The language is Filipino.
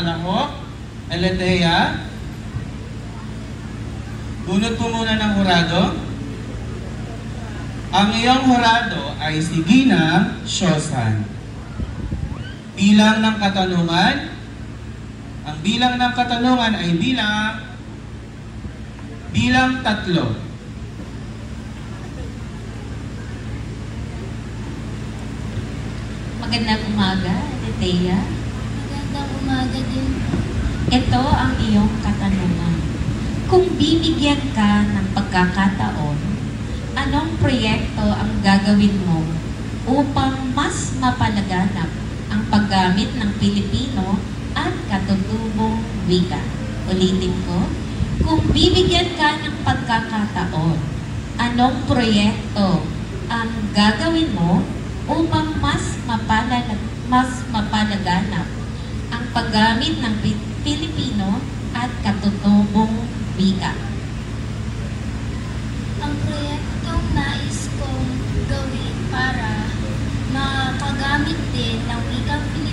kalahok. Eletea, bunot po muna ng hurado. Ang iyong hurado ay si Gina Siosan. Bilang ng katanungan, ang bilang ng katanungan ay bilang 3. Magandang umaga, Eletea. Magandang umaga din. Ito ang iyong katanungan. Kung bibigyan ka ng pagkakataon, anong proyekto ang gagawin mo upang mas mapalaganap ang paggamit ng Pilipino at katutubong wika? Ulitin ko, kung bibigyan ka ng pagkakataon, anong proyekto ang gagawin mo upang mas mapalaganap ang paggamit ng Pilipino at katutubong wika? Ang proyektong nais kong gawin para mapagamit din ng wikang Pilipino